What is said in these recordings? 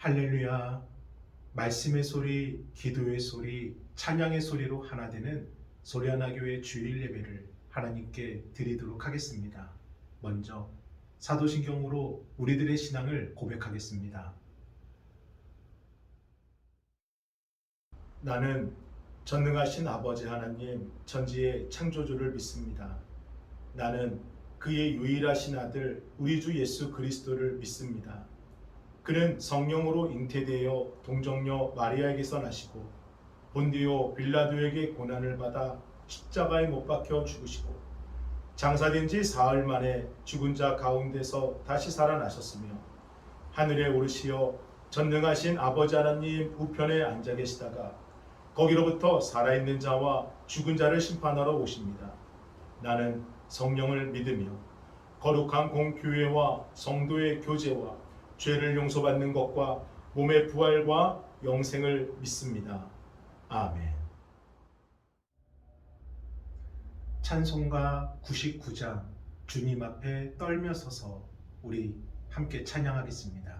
할렐루야. 말씀의 소리, 기도의 소리, 찬양의 소리로 하나 되는 소리하나교회 주일 예배를 하나님께 드리도록 하겠습니다. 먼저 사도신경으로 우리들의 신앙을 고백하겠습니다. 나는 전능하신 아버지 하나님 천지의 창조주를 믿습니다. 나는 그의 유일하신 아들 우리 주 예수 그리스도를 믿습니다. 그는 성령으로 잉태되어 동정녀 마리아에게서 나시고 본디오 빌라도에게 고난을 받아 십자가에 못 박혀 죽으시고 장사된 지 사흘 만에 죽은 자 가운데서 다시 살아나셨으며 하늘에 오르시어 전능하신 아버지 하나님 우편에 앉아 계시다가 거기로부터 살아있는 자와 죽은 자를 심판하러 오십니다. 나는 성령을 믿으며 거룩한 공교회와 성도의 교제와 죄를 용서받는 것과 몸의 부활과 영생을 믿습니다. 아멘. 찬송가 99장 주님 앞에 떨며 서서 우리 함께 찬양하겠습니다.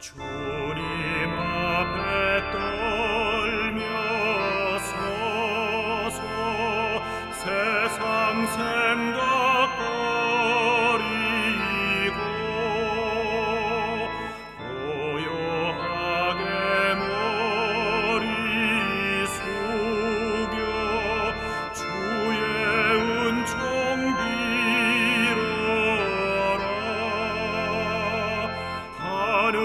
주님 앞에 떨며 서서 세상 생각버리고 고요하게 머리 숙여 주의 은총 빌어라. 하늘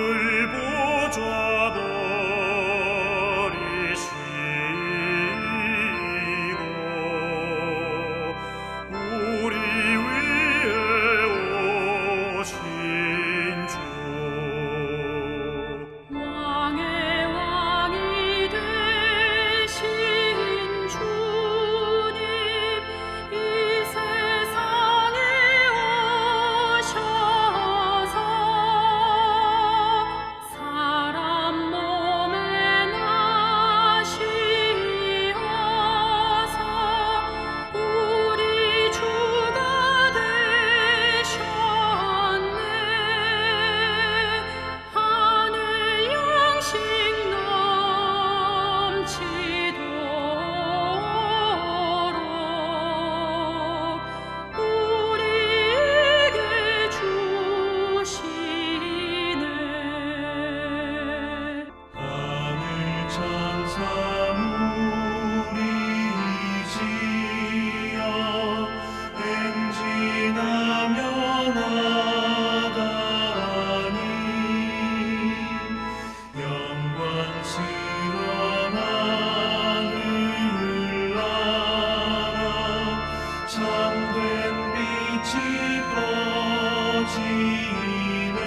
보좌 버리시고 우리 위에 오신 주 왕의 왕이 되신 주님 이 세상에 오셔서 사람 몸에 나시어서 우리 주가 되셨네. 하늘 양식 넘치도록 우리에게 주시네. 하늘 천사 무리지어 행진하며 나가니 영광스러운 하늘나라 참된 빛이 꺼지네.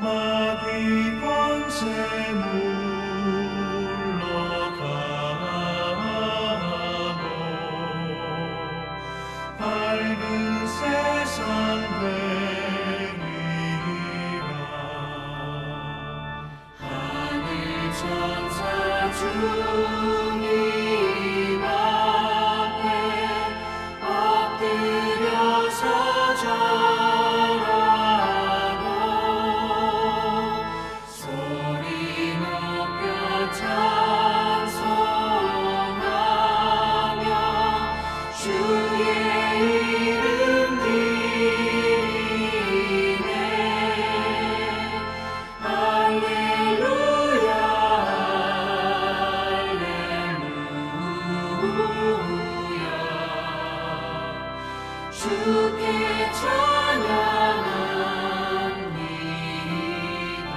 마귀 권세 물러가고 밝은 세상 되리라. 하늘 천사 주님 앞에 엎드려서 절하고 소리 높여 찬송하며 주의 이름 드리네. 할렐루야 할렐루야 주께 찬양합니다.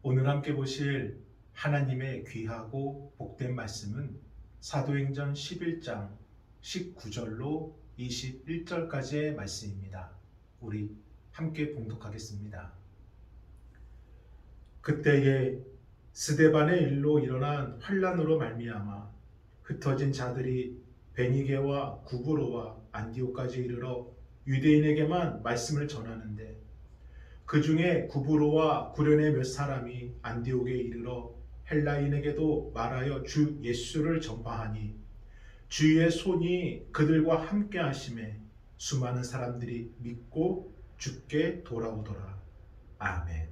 오늘 함께 보실 하나님의 귀하고 복된 말씀은 사도행전 11장 19절로 21절까지의 말씀입니다. 우리 함께 봉독하겠습니다. 그때에 스데반의 일로 일어난 환란으로 말미암아 흩어진 자들이 베니게와 구브로와 안디옥까지 이르러 유대인에게만 말씀을 전하는데 그 중에 구브로와 구련의 몇 사람이 안디옥에 이르러 헬라인에게도 말하여 주 예수를 전파하니 주의 손이 그들과 함께 하심에 수많은 사람들이 믿고 주께 돌아오더라. 아멘.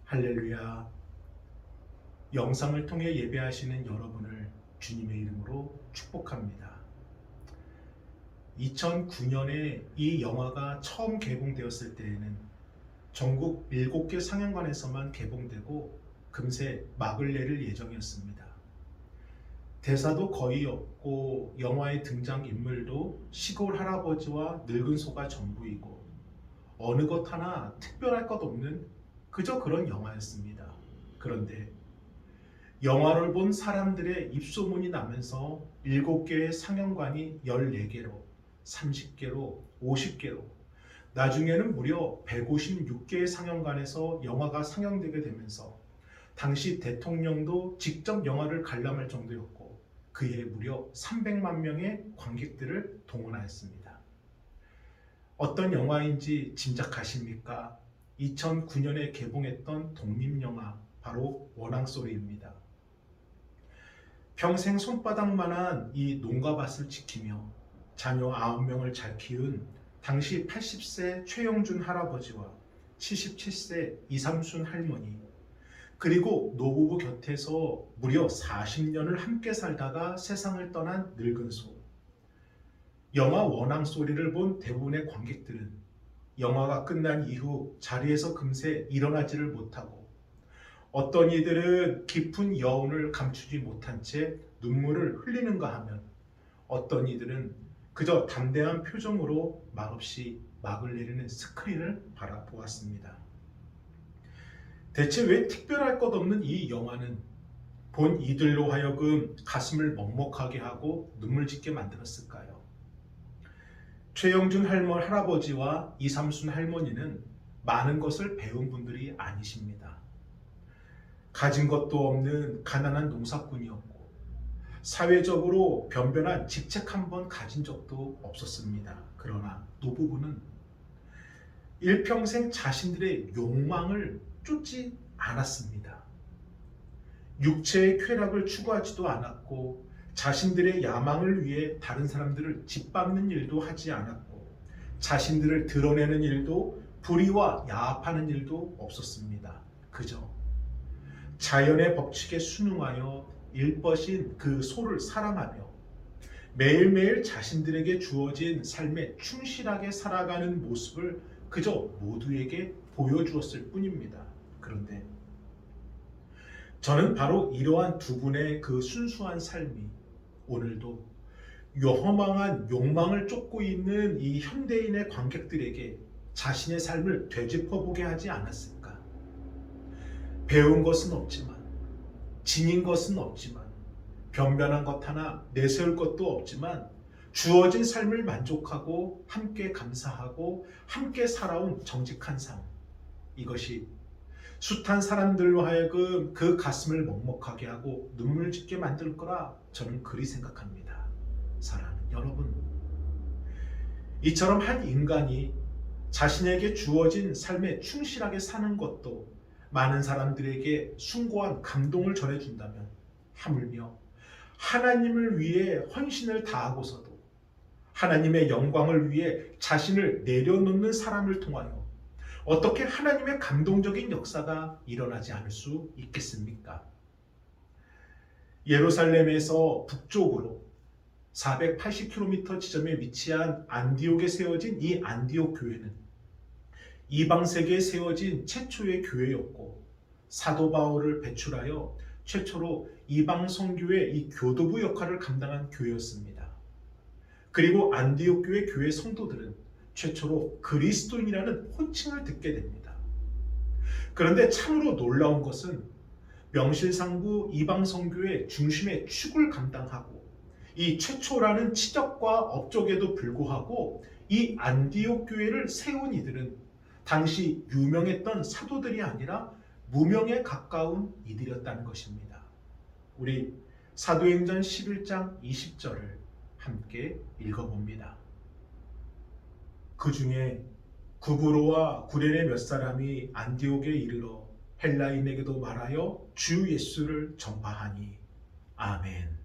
할렐루야. 영상을 통해 예배하시는 여러분을 주님의 이름으로 축복합니다. 2009년에 이 영화가 처음 개봉되었을 때에는 전국 7개 상영관에서만 개봉되고 금세 막을 내릴 예정이었습니다. 대사도 거의 없고 영화의 등장인물도 시골 할아버지와 늙은 소가 전부이고 어느 것 하나 특별할 것 없는 그저 그런 영화였습니다. 그런데 영화를 본 사람들의 입소문이 나면서 7개의 상영관이 14개로, 30개로, 50개로, 나중에는 무려 156개의 상영관에서 영화가 상영되게 되면서 당시 대통령도 직접 영화를 관람할 정도였고 그해 무려 300만 명의 관객들을 동원하였습니다. 어떤 영화인지 짐작하십니까? 2009년에 개봉했던 독립영화 바로 원앙소리입니다. 평생 손바닥만한 이 농가밭을 지키며 자녀 9명을 잘 키운 당시 80세 최영준 할아버지와 77세 이삼순 할머니 그리고 노부부 곁에서 무려 40년을 함께 살다가 세상을 떠난 늙은 소. 영화 원앙소리를 본 대부분의 관객들은 영화가 끝난 이후 자리에서 금세 일어나지를 못하고 어떤 이들은 깊은 여운을 감추지 못한 채 눈물을 흘리는가 하면 어떤 이들은 그저 담대한 표정으로 말없이 막을 내리는 스크린을 바라보았습니다. 대체 왜 특별할 것 없는 이 영화는 본 이들로 하여금 가슴을 먹먹하게 하고 눈물 짓게 만들었을까요? 최영준 할아버지와 이삼순 할머니는 많은 것을 배운 분들이 아니십니다. 가진 것도 없는 가난한 농사꾼이었고 사회적으로 변변한 직책 한 번 가진 적도 없었습니다. 그러나 노부부는 일평생 자신들의 욕망을 쫓지 않았습니다. 육체의 쾌락을 추구하지도 않았고 자신들의 야망을 위해 다른 사람들을 짓밟는 일도 하지 않았고 자신들을 드러내는 일도 불의와 야합하는 일도 없었습니다. 그저 자연의 법칙에 순응하여 일벗인 그 소를 사랑하며 매일매일 자신들에게 주어진 삶에 충실하게 살아가는 모습을 그저 모두에게 보여주었을 뿐입니다. 그런데 저는 바로 이러한 두 분의 그 순수한 삶이 오늘도 요허망한 욕망을 쫓고 있는 이 현대인의 관객들에게 자신의 삶을 되짚어보게 하지 않았을까? 배운 것은 없지만 지닌 것은 없지만 변변한 것 하나 내세울 것도 없지만 주어진 삶을 만족하고 함께 감사하고 함께 살아온 정직한 삶, 이것이 숱한 사람들로 하여금 그 가슴을 먹먹하게 하고 눈물 짓게 만들 거라 저는 그리 생각합니다. 사랑하는 여러분, 이처럼 한 인간이 자신에게 주어진 삶에 충실하게 사는 것도 많은 사람들에게 숭고한 감동을 전해준다면 하물며 하나님을 위해 헌신을 다하고서도 하나님의 영광을 위해 자신을 내려놓는 사람을 통하여 어떻게 하나님의 감동적인 역사가 일어나지 않을 수 있겠습니까? 예루살렘에서 북쪽으로 480km 지점에 위치한 안디옥에 세워진 이 안디옥 교회는 이방 세계에 세워진 최초의 교회였고 사도 바울을 배출하여 최초로 이방 선교의 이 교도부 역할을 감당한 교회였습니다. 그리고 안디옥 교회 성도들은 최초로 그리스도인이라는 호칭을 듣게 됩니다. 그런데 참으로 놀라운 것은 명실상부 이방 선교의 중심의 축을 감당하고 이 최초라는 치적과 업적에도 불구하고 이 안디옥 교회를 세운 이들은 당시 유명했던 사도들이 아니라 무명에 가까운 이들이었다는 것입니다. 우리 사도행전 11장 20절을 함께 읽어봅니다. 그 중에 구브로와 구레네 몇 사람이 안디옥에 이르러 헬라인에게도 말하여 주 예수를 전파하니. 아멘.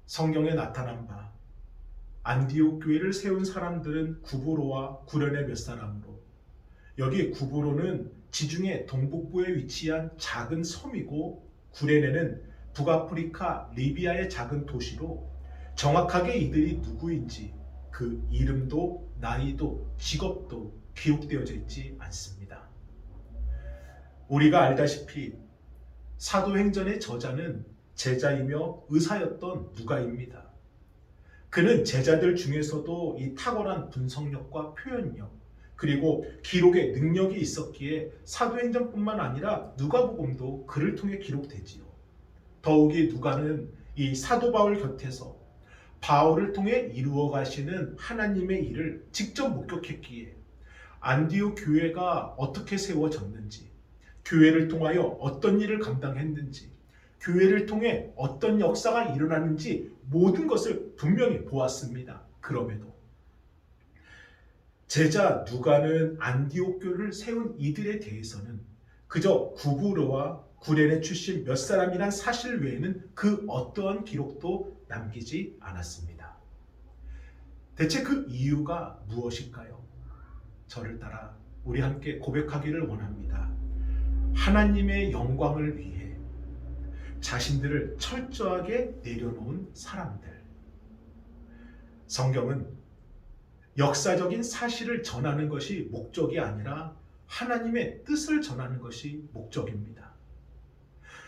성경에 나타난 바 안디옥 교회를 세운 사람들은 구브로와 구레네 몇 사람으로, 여기 구브로는 지중해 동북부에 위치한 작은 섬이고 구레네는 북아프리카 리비아의 작은 도시로, 정확하게 이들이 누구인지 그 이름도 나이도 직업도 기록되어져 있지 않습니다. 우리가 알다시피 사도행전의 저자는 제자이며 의사였던 누가입니다. 그는 제자들 중에서도 이 탁월한 분석력과 표현력, 그리고 기록의 능력이 있었기에 사도행전뿐만 아니라 누가복음도 그를 통해 기록되지요. 더욱이 누가는 이 사도 바울 곁에서 바울을 통해 이루어 가시는 하나님의 일을 직접 목격했기에 안디옥 교회가 어떻게 세워졌는지, 교회를 통하여 어떤 일을 감당했는지, 교회를 통해 어떤 역사가 일어나는지 모든 것을 분명히 보았습니다. 그럼에도 제자 누가는 안디옥 교회를 세운 이들에 대해서는 그저 구브로와 구레네 출신 몇 사람이란 사실 외에는 그 어떠한 기록도 남기지 않았습니다. 대체 그 이유가 무엇일까요? 저를 따라 우리 함께 고백하기를 원합니다. 하나님의 영광을 위해 자신들을 철저하게 내려놓은 사람들. 성경은 역사적인 사실을 전하는 것이 목적이 아니라 하나님의 뜻을 전하는 것이 목적입니다.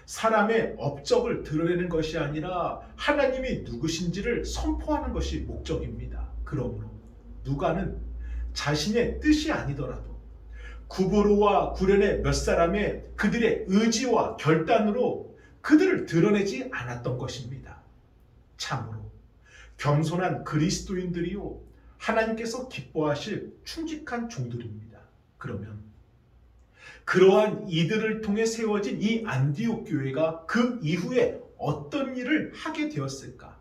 사람의 업적을 드러내는 것이 아니라 하나님이 누구신지를 선포하는 것이 목적입니다. 그러므로 누가는 자신의 뜻이 아니더라도 구브로와 구레네 몇 사람의 그들의 의지와 결단으로 그들을 드러내지 않았던 것입니다. 참으로 겸손한 그리스도인들이요, 하나님께서 기뻐하실 충직한 종들입니다. 그러면 그러한 이들을 통해 세워진 이 안디옥 교회가 그 이후에 어떤 일을 하게 되었을까?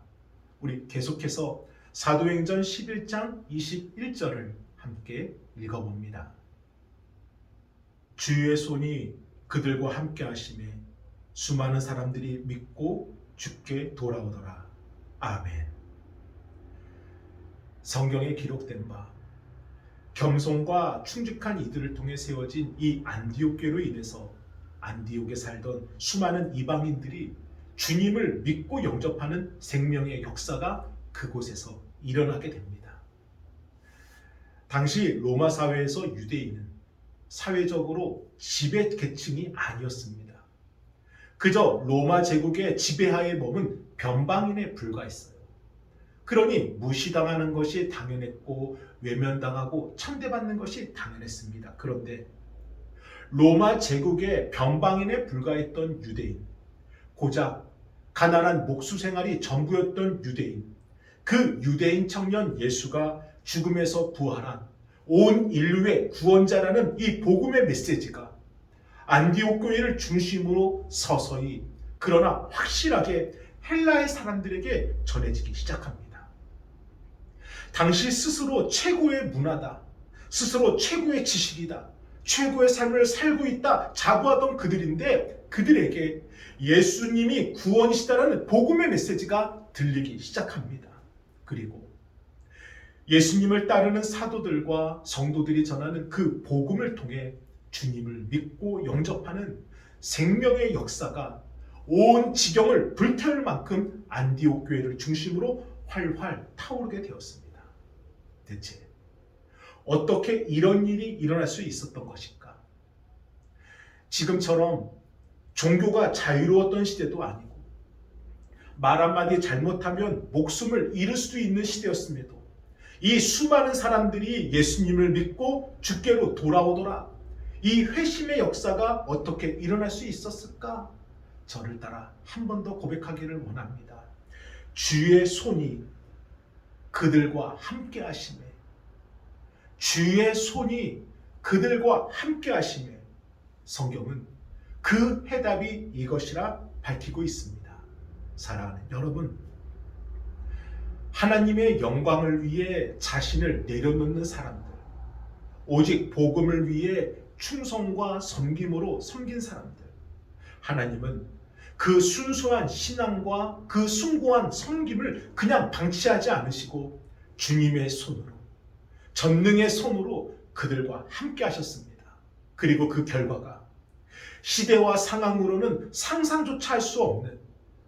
우리 계속해서 사도행전 11장 21절을 함께 읽어봅니다. 주의 손이 그들과 함께 하심에 수많은 사람들이 믿고 주께 돌아오더라. 아멘. 성경에 기록된 바 겸손과 충직한 이들을 통해 세워진 이 안디옥 교회로 인해서 안디옥에 살던 수많은 이방인들이 주님을 믿고 영접하는 생명의 역사가 그곳에서 일어나게 됩니다. 당시 로마 사회에서 유대인은 사회적으로 지배 계층이 아니었습니다. 그저 로마 제국의 지배하에 머문 변방인에 불과했어요. 그러니 무시당하는 것이 당연했고 외면당하고 천대받는 것이 당연했습니다. 그런데 로마 제국의 변방인에 불과했던 유대인, 고작 가난한 목수 생활이 전부였던 유대인, 그 유대인 청년 예수가 죽음에서 부활한 온 인류의 구원자라는 이 복음의 메시지가 안디옥 교회를 중심으로 서서히 그러나 확실하게 헬라의 사람들에게 전해지기 시작합니다. 당시 스스로 최고의 문화다, 스스로 최고의 지식이다, 최고의 삶을 살고 있다 자부하던 그들인데 그들에게 예수님이 구원이시다라는 복음의 메시지가 들리기 시작합니다. 그리고 예수님을 따르는 사도들과 성도들이 전하는 그 복음을 통해 주님을 믿고 영접하는 생명의 역사가 온 지경을 불태울 만큼 안디옥 교회를 중심으로 활활 타오르게 되었습니다. 대체 어떻게 이런 일이 일어날 수 있었던 것일까? 지금처럼 종교가 자유로웠던 시대도 아니고 말 한마디 잘못하면 목숨을 잃을 수도 있는 시대였음에도 이 수많은 사람들이 예수님을 믿고 주께로 돌아오더라. 이 회심의 역사가 어떻게 일어날 수 있었을까? 저를 따라 한 번 더 고백하기를 원합니다. 주의 손이 그들과 함께 하심에, 주의 손이 그들과 함께 하심에, 성경은 그 해답이 이것이라 밝히고 있습니다. 사랑하는 여러분, 하나님의 영광을 위해 자신을 내려놓는 사람들, 오직 복음을 위해 충성과 섬김으로 섬긴 사람들, 하나님은 그 순수한 신앙과 그 숭고한 섬김을 그냥 방치하지 않으시고 주님의 손으로, 전능의 손으로 그들과 함께 하셨습니다. 그리고 그 결과가 시대와 상황으로는 상상조차 할 수 없는,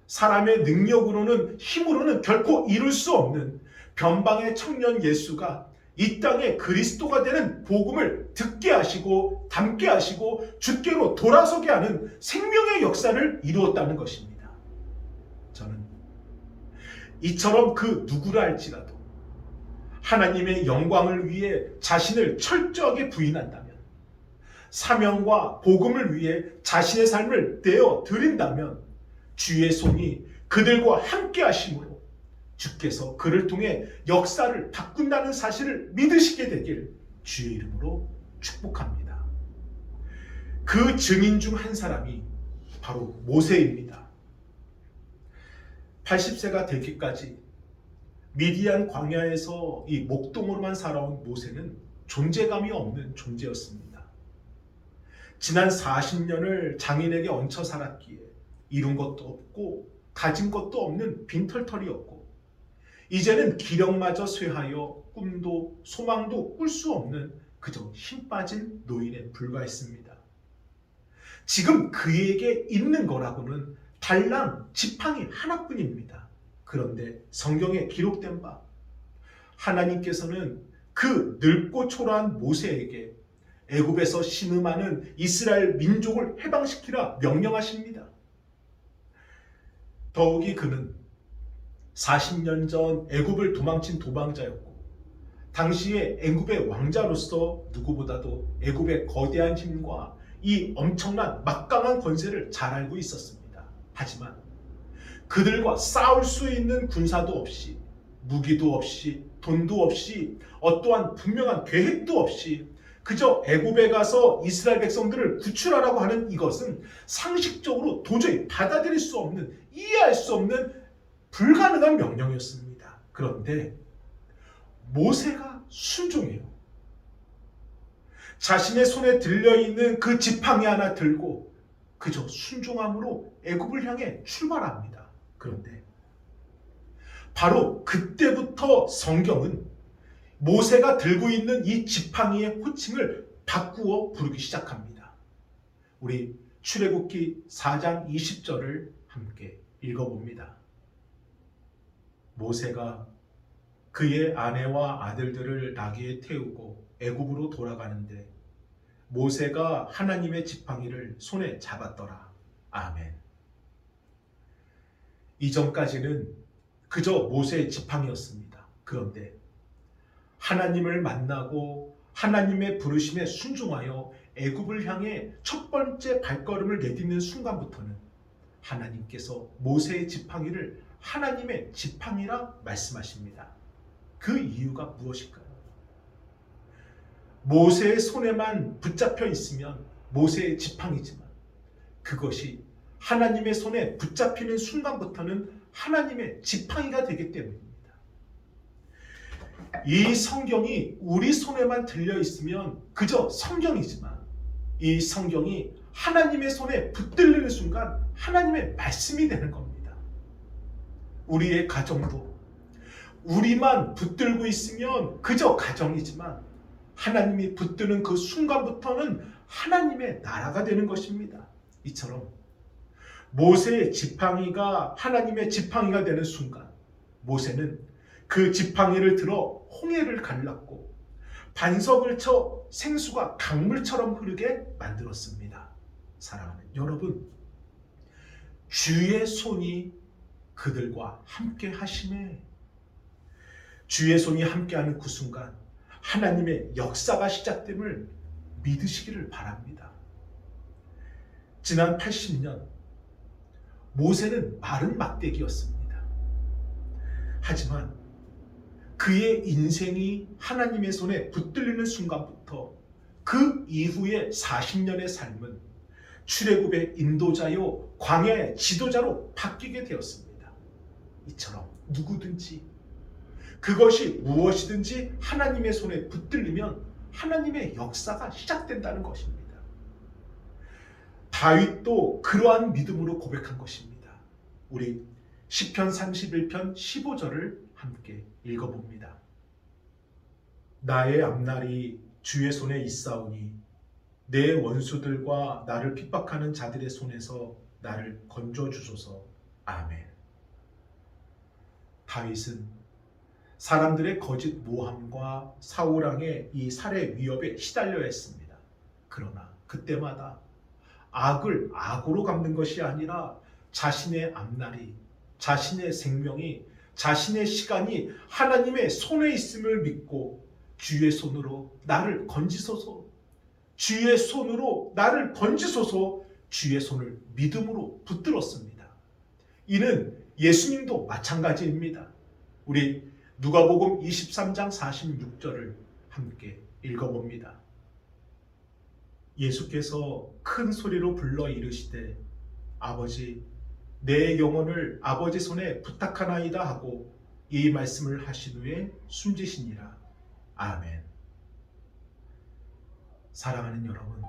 사람의 능력으로는 힘으로는 결코 이룰 수 없는 변방의 청년 예수가 이 땅에 그리스도가 되는 복음을 듣게 하시고 담게 하시고 주께로 돌아서게 하는 생명의 역사를 이루었다는 것입니다. 저는 이처럼 그 누구라 할지라도 하나님의 영광을 위해 자신을 철저하게 부인한다면, 사명과 복음을 위해 자신의 삶을 내어 드린다면 주의 손이 그들과 함께 하심으로 주께서 그를 통해 역사를 바꾼다는 사실을 믿으시게 되길 주의 이름으로 축복합니다. 그 증인 중 한 사람이 바로 모세입니다. 80세가 되기까지 미디안 광야에서 이 목동으로만 살아온 모세는 존재감이 없는 존재였습니다. 지난 40년을 장인에게 얹혀 살았기에 이룬 것도 없고 가진 것도 없는 빈털터리였고, 이제는 기력마저 쇠하여 꿈도 소망도 꿀 수 없는 그저 힘 빠진 노인에 불과했습니다. 지금 그에게 있는 거라고는 달랑 지팡이 하나뿐입니다. 그런데 성경에 기록된 바, 하나님께서는 그 늙고 초라한 모세에게 애굽에서 신음하는 이스라엘 민족을 해방시키라 명령하십니다. 더욱이 그는 40년 전 애굽을 도망친 도망자였고, 당시에 애굽의 왕자로서 누구보다도 애굽의 거대한 힘과 이 엄청난 막강한 권세를 잘 알고 있었습니다. 하지만 그들과 싸울 수 있는 군사도 없이, 무기도 없이, 돈도 없이, 어떠한 분명한 계획도 없이 그저 애굽에 가서 이스라엘 백성들을 구출하라고 하는 이것은 상식적으로 도저히 받아들일 수 없는, 이해할 수 없는 불가능한 명령이었습니다. 그런데 모세가 순종해요. 자신의 손에 들려있는 그 지팡이 하나 들고 그저 순종함으로 애굽을 향해 출발합니다. 그런데 바로 그때부터 성경은 모세가 들고 있는 이 지팡이의 호칭을 바꾸어 부르기 시작합니다. 우리 출애굽기 4장 20절을 함께 읽어봅니다. 모세가 그의 아내와 아들들을 나귀에 태우고 애굽으로 돌아가는데 모세가 하나님의 지팡이를 손에 잡았더라. 아멘. 이전까지는 그저 모세의 지팡이였습니다. 그런데 하나님을 만나고 하나님의 부르심에 순종하여 애굽을 향해 첫 번째 발걸음을 내딛는 순간부터는 하나님께서 모세의 지팡이를 하나님의 지팡이라 말씀하십니다. 그 이유가 무엇일까요? 모세의 손에만 붙잡혀 있으면 모세의 지팡이지만, 그것이 하나님의 손에 붙잡히는 순간부터는 하나님의 지팡이가 되기 때문입니다. 이 성경이 우리 손에만 들려 있으면 그저 성경이지만, 이 성경이 하나님의 손에 붙들리는 순간 하나님의 말씀이 되는 겁니다. 우리의 가정도 우리만 붙들고 있으면 그저 가정이지만, 하나님이 붙드는 그 순간부터는 하나님의 나라가 되는 것입니다. 이처럼 모세의 지팡이가 하나님의 지팡이가 되는 순간, 모세는 그 지팡이를 들어 홍해를 갈랐고 반석을 쳐 생수가 강물처럼 흐르게 만들었습니다. 사랑하는 여러분, 주의 손이 그들과 함께 하심에, 주의 손이 함께하는 그 순간 하나님의 역사가 시작됨을 믿으시기를 바랍니다. 지난 80년 모세는 마른 막대기였습니다. 하지만 그의 인생이 하나님의 손에 붙들리는 순간부터 그 이후의 40년의 삶은 출애굽의 인도자요 광야의 지도자로 바뀌게 되었습니다. 이처럼 누구든지, 그것이 무엇이든지 하나님의 손에 붙들리면 하나님의 역사가 시작된다는 것입니다. 다윗도 그러한 믿음으로 고백한 것입니다. 우리 시편 31편 15절을 함께 읽어봅니다. 나의 앞날이 주의 손에 있사오니 내 원수들과 나를 핍박하는 자들의 손에서 나를 건져주소서. 아멘. 다윗은 사람들의 거짓 모함과 사울왕의 이 살해 위협에 시달려야 했습니다. 그러나 그때마다 악을 악으로 갚는 것이 아니라 자신의 앞날이, 자신의 생명이, 자신의 시간이 하나님의 손에 있음을 믿고 주의 손으로 나를 건지소서, 주의 손으로 나를 건지소서, 주의 손을 믿음으로 붙들었습니다. 이는 예수님도 마찬가지입니다. 우리 누가복음 23장 46절을 함께 읽어봅니다. 예수께서 큰 소리로 불러 이르시되 아버지 내 영혼을 아버지 손에 부탁하나이다 하고 이 말씀을 하신 후에 숨지시니라. 아멘. 사랑하는 여러분,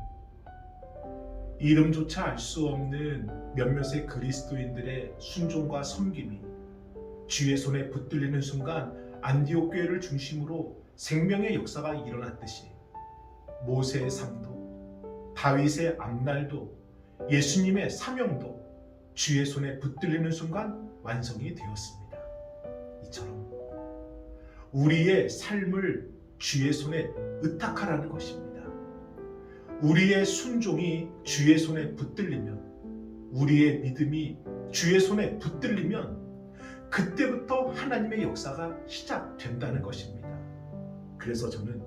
이름조차 알 수 없는 몇몇의 그리스도인들의 순종과 섬김이 주의 손에 붙들리는 순간 안디옥 교회를 중심으로 생명의 역사가 일어났듯이 모세의 삶도, 다윗의 앞날도, 예수님의 사명도 주의 손에 붙들리는 순간 완성이 되었습니다. 이처럼 우리의 삶을 주의 손에 의탁하라는 것입니다. 우리의 순종이 주의 손에 붙들리면, 우리의 믿음이 주의 손에 붙들리면 그때부터 하나님의 역사가 시작된다는 것입니다. 그래서 저는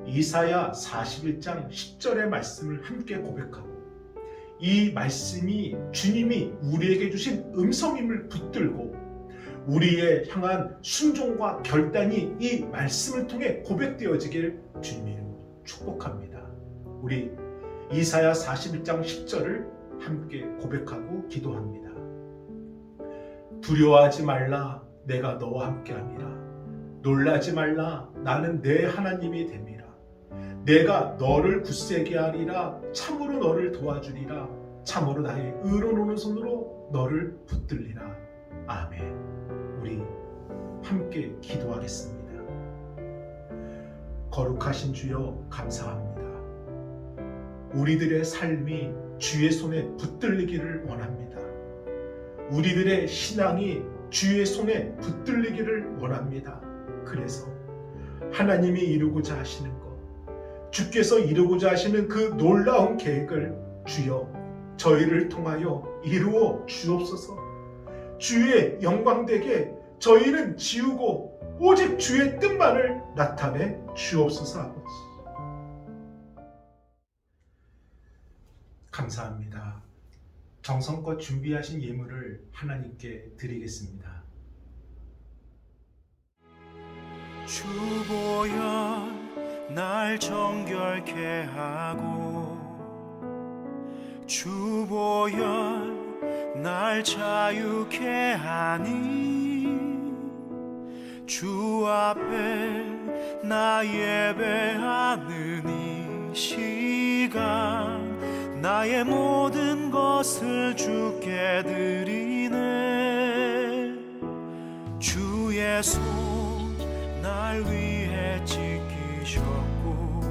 이사야 41장 10절의 말씀을 함께 고백하고 이 말씀이 주님이 우리에게 주신 음성임을 붙들고 우리의 향한 순종과 결단이 이 말씀을 통해 고백되어지길 주님의 이름으로 축복합니다. 우리 이사야 41장 10절을 함께 고백하고 기도합니다. 두려워하지 말라, 내가 너와 함께함이라. 놀라지 말라, 나는 내 하나님이 됨이라. 내가 너를 굳세게 하리라. 참으로 너를 도와주리라. 참으로 나의 의로운 오른손으로 너를 붙들리라. 아멘. 우리 함께 기도하겠습니다. 거룩하신 주여 감사합니다. 우리들의 삶이 주의 손에 붙들리기를 원합니다. 우리들의 신앙이 주의 손에 붙들리기를 원합니다. 그래서 하나님이 이루고자 하시는 것, 주께서 이루고자 하시는 그 놀라운 계획을 주여 저희를 통하여 이루어 주옵소서. 주의 영광되게 저희는 지우고 오직 주의 뜻만을 나타내 주옵소서. 아버지 감사합니다. 정성껏 준비하신 예물을 하나님께 드리겠습니다. 주보혈 날 정결케 하고 주보혈 날 자유케 하니 주 앞에 나 예배하는 이 시간 나의 모든 것을 주께 드리네. 주의 손 날 위해 지키셨고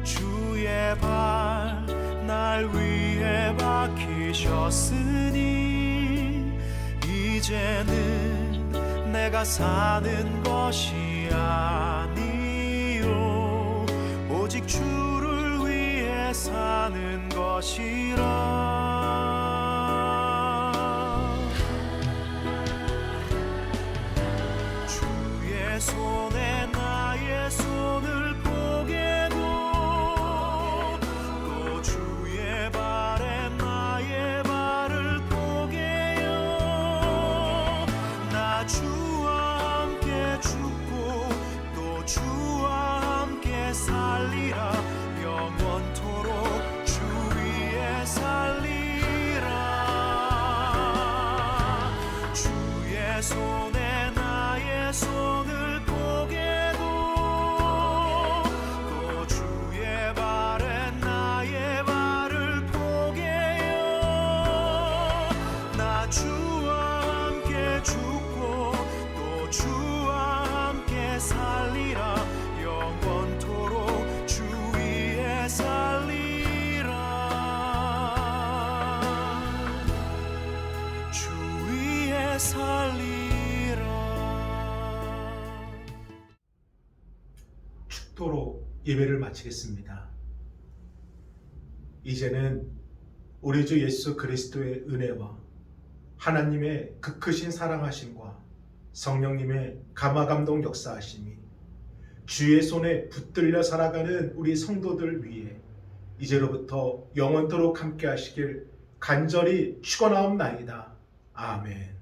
주의 발 날 위해 박히셨으니 이제는 내가 사는 것이 아니요 오직 주를 위해 사는 것이라. 주의 손에 나의 손을 보게도 또 주의 발에 나의 발을 보게요. 나 주와 함께 죽고 또 주와 함께 살리라. 영원토록 주 위에 살리라. 주의 손에 나의 손을 보게도 예배를 마치겠습니다. 이제는 우리 주 예수 그리스도의 은혜와 하나님의 그 크신 사랑하심과 성령님의 감화감동 역사하심이 주의 손에 붙들려 살아가는 우리 성도들 위해 이제로부터 영원토록 함께 하시길 간절히 축원하옵나이다. 아멘.